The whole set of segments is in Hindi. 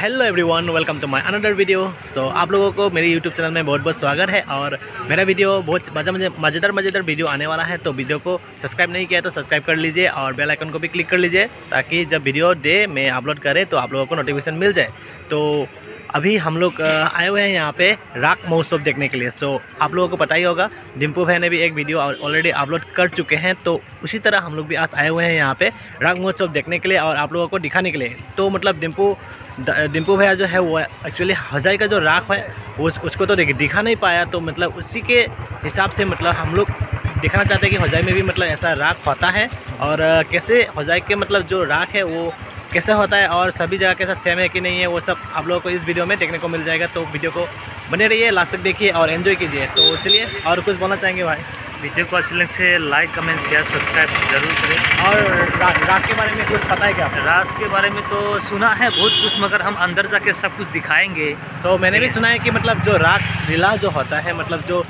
Hello everyone, welcome to my another video. So आप लोगों को मेरे यूट्यूब चैनल में बहुत बहुत स्वागत है। और मेरा वीडियो बहुत मज़ेदार वीडियो आने वाला है। तो वीडियो को सब्सक्राइब नहीं किया तो सब्सक्राइब कर लीजिए और बेल आइकन को भी क्लिक कर लीजिए, ताकि जब वीडियो डे में अपलोड करें तो आप लोगों को नोटिफिकेशन मिल जाए। तो अभी हम लोग आए हुए हैं यहाँ पे राग महोत्सव देखने के लिए। सो आप लोगों को पता ही होगा, डिम्पू भाई ने भी एक वीडियो ऑलरेडी अपलोड कर चुके हैं। तो उसी तरह हम लोग भी आज आए हुए हैं यहाँ पे राग महोत्सव देखने के लिए और आप लोगों को दिखाने के लिए। तो मतलब डिम्पू भैया जो है वो एक्चुअली होजाई का जो राग है उसको तो दिखा नहीं पाया। तो मतलब उसी के हिसाब से मतलब हम लोग दिखाना चाहते हैं कि होजाई में भी मतलब ऐसा राग होता है और कैसे होजाई के मतलब जो राग है वो कैसे होता है और सभी जगह के साथ सेम है कि नहीं है, वो सब आप लोगों को इस वीडियो में देखने को मिल जाएगा। तो वीडियो को बने रहिए, लास्ट तक देखिए और एंजॉय कीजिए। तो चलिए, और कुछ बोलना चाहेंगे भाई? वीडियो को अच्छे से लाइक कमेंट शेयर सब्सक्राइब जरूर करें। और राग के बारे में कुछ पता है क्या? राग के बारे में तो सुना है बहुत कुछ, मगर हम अंदर जाके सब कुछ दिखाएंगे। सो मैंने भी सुना है कि मतलब जो राग लीला जो होता है, मतलब जो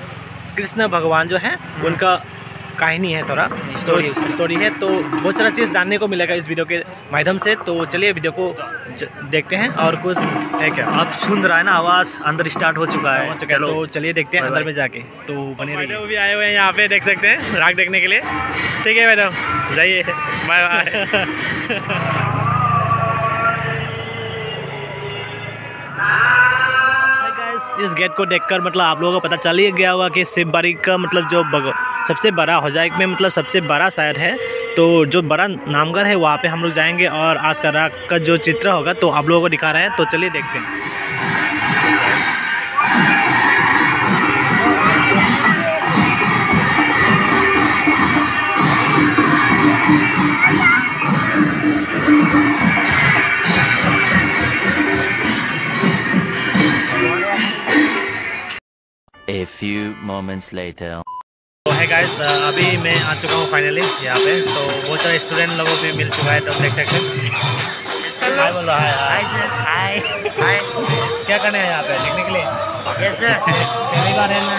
कृष्ण भगवान जो है उनका कहानी है, थोड़ा स्टोरी है। तो बहुत सारा चीज़ जानने को मिलेगा इस वीडियो के माध्यम से। तो चलिए वीडियो को देखते हैं। और कुछ है क्या? आप सुन रहा है ना, आवाज़ अंदर स्टार्ट हो चुका है। चलो तो चलिए देखते हैं अंदर में जाके। तो बने रहिए। मैडम भी आए हुए हैं यहाँ पे, देख सकते हैं राग देखने के लिए। ठीक है मैडम, जाइए, बाय बाय। इस गेट को देखकर मतलब आप लोगों को पता चल ही गया होगा कि शिवबारी का मतलब जो सबसे बड़ा होजाई में मतलब सबसे बड़ा शायद है। तो जो बड़ा नामघर है वहाँ पे हम लोग जाएंगे और आज का राग का जो चित्र होगा तो आप लोगों को दिखा रहे हैं। तो चलिए देखते हैं। A few moments later. तो है गाइस, अभी मैं आ चुका हूँ फाइनली यहाँ पे। तो बहुत सारे स्टूडेंट लोगों भी मिल चुका है। तो देख सकते हैं। हाय बोलो, हाय। क्या करने हैं यहाँ पे देखने के लिए? Yes sir. पहली बार है ना?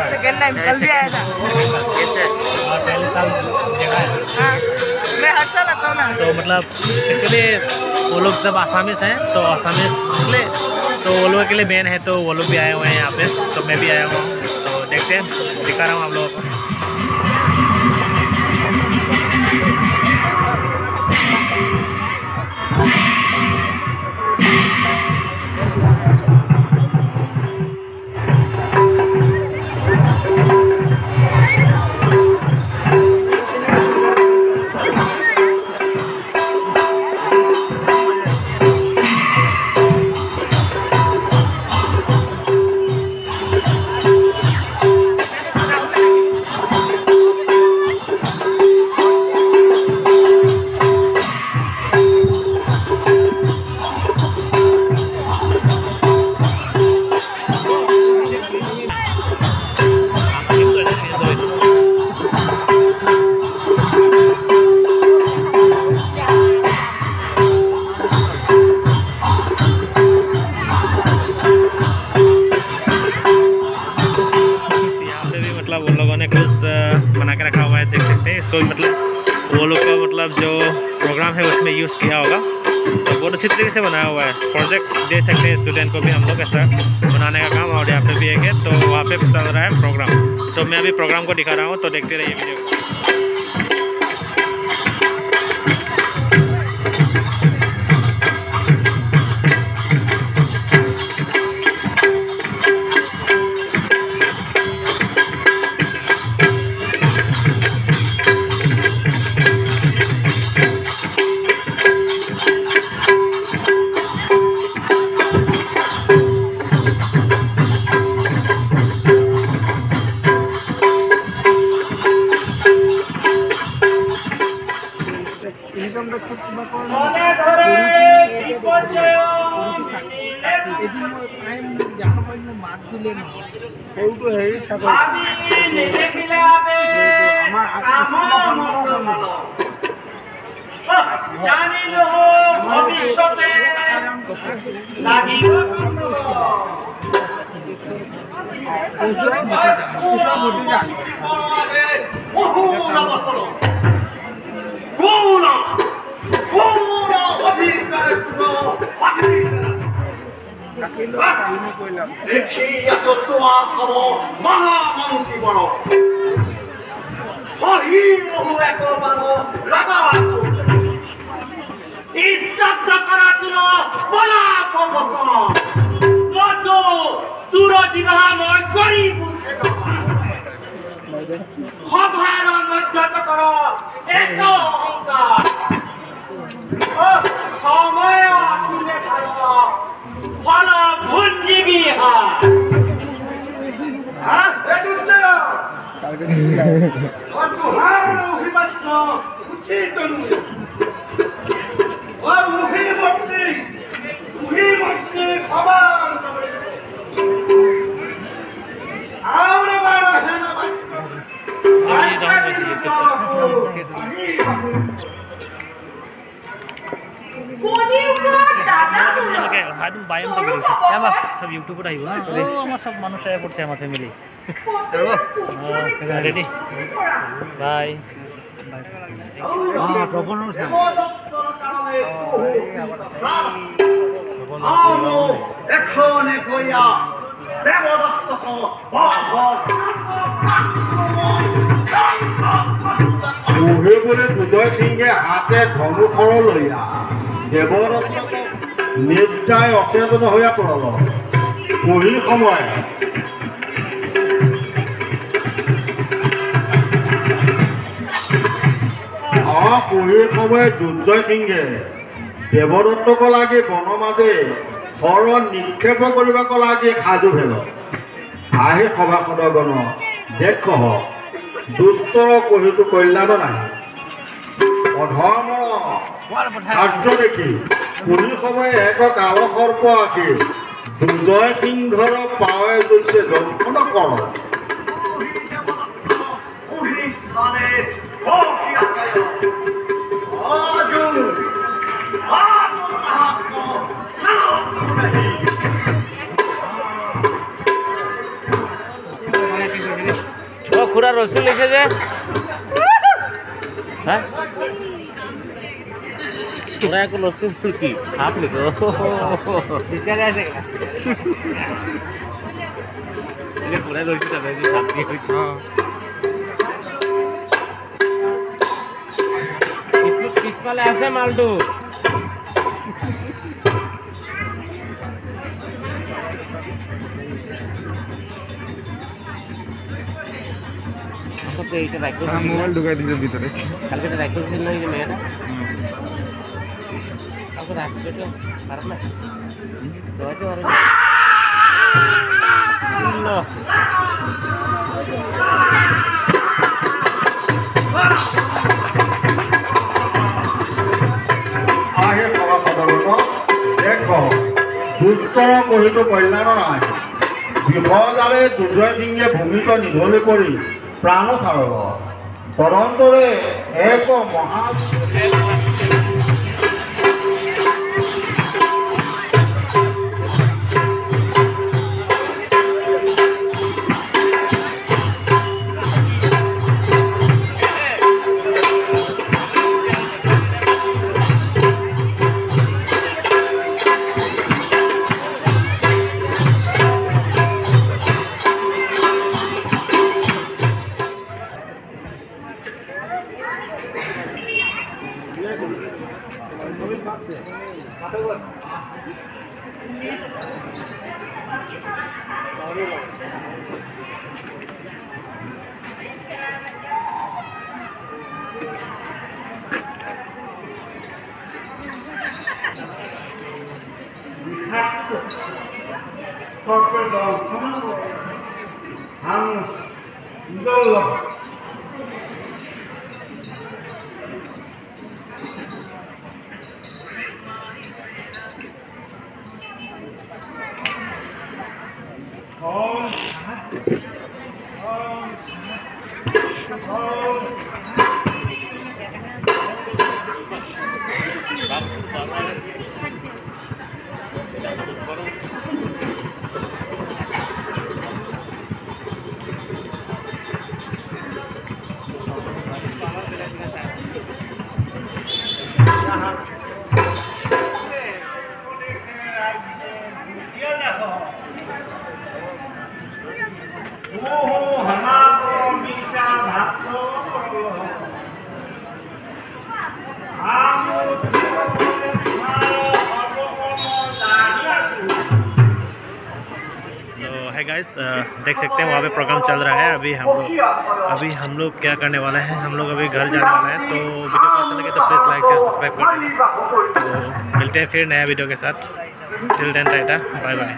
सेकंड टाइम, कल भी आया था। Yes sir. और पहले साल देखा है? हाँ, मैं हर साल आता हूँ ना। तो मतलब एक्चुअली वो लोग सब आसामीस हैं। तो आसामीस निकले तो वो लोगों के लिए बैन है, तो वो लोग भी आए हुए हैं यहाँ पे। तो मैं भी आया हुआ हूँ। तो देखते हैं, दिखा रहा हूँ आप लोगों को। मतलब उन लोगों ने कुछ बना के रखा हुआ है, देख सकते हैं इसको। मतलब वो लोग का मतलब जो प्रोग्राम है उसमें यूज़ किया होगा। तो बहुत अच्छी तरीके से बनाया हुआ है। प्रोजेक्ट दे सकते हैं स्टूडेंट को भी हम लोग ऐसा बनाने का काम। और यहाँ पे भी एक है, तो वहाँ पे चल रहा है प्रोग्राम। तो मैं अभी प्रोग्राम को दिखा रहा हूँ, तो देखते रहिए वीडियो को। Guna! Guna! Adhikare kuno! Adhikare! দেখি আছো তোমার খবর মহামন্ত্রী বড় সহি বহু একবার রাগা ইস্তব্ধ করা তুলো বলা প্রবসন মত তুর জীবাময় করি বুঝে সভার মধ্যত কর এক অহংকার সময় আখিলে ভার ফল ভুঞ্জিবি অভিমাত্র উচিত মুহিমন্ত্রী সবার सब यूट्यूब सब मानुष आया पड़े हमारे फैमिली रेडी बाय বলে দুজয় সিংহে হাতে ধনুখৰ লইয়া দেৱদত্তক নিদ্রায় অচেতন হইয়া পড়ল কহি সময় কহিৰ সময়ে দুৰ্জয় সিংহে দেৱদত্তক লাগি বন মাজে শৰ নিক্ষেপ কৰিব লাগি সাজু ভেল আহি সভাসদগণ দেখ দুষ্টৰ কহিটো কল্যাণ নাই অধৰ্মৰ কাৰ্য দেখি কহি সময়ে এক কাল সৰ্প আখি দুৰ্জয় সিংহৰ পাৱে গৈছে দৰ্শন কৰ खुरा रसुल लिखे जे हाँ खुरा को रसुल की आप लिखो दिखा कैसे ये खुरा रसुल सब है जो छापी हुई इतने किस वाले ऐसे मालटू মোবাইল ঢুকাই দিছে ভিতরে কালকে রাখতে দিন না এই মেয়েটা কালকে রাখতে তো পারব না দোয়াতে পারব না আহে কবা খবৰটো দেখো দুষ্টৰ কহিটো কল্যাণ নাই বিভজালে দুৰ্জয় সিংহে ভূমিত নিধলি কৰি प्राण सारल तदंतरे एक महा है गाइस, देख सकते हैं वहाँ पे प्रोग्राम चल रहा है। अभी हम लोग क्या करने वाले हैं, हम लोग अभी घर जाने वाले हैं। तो वीडियो को अच्छा लगे तो प्लीज़ लाइक शेयर सब्सक्राइब कर देना। तो मिलते हैं फिर नया वीडियो के साथ। Till then tata, bye bye.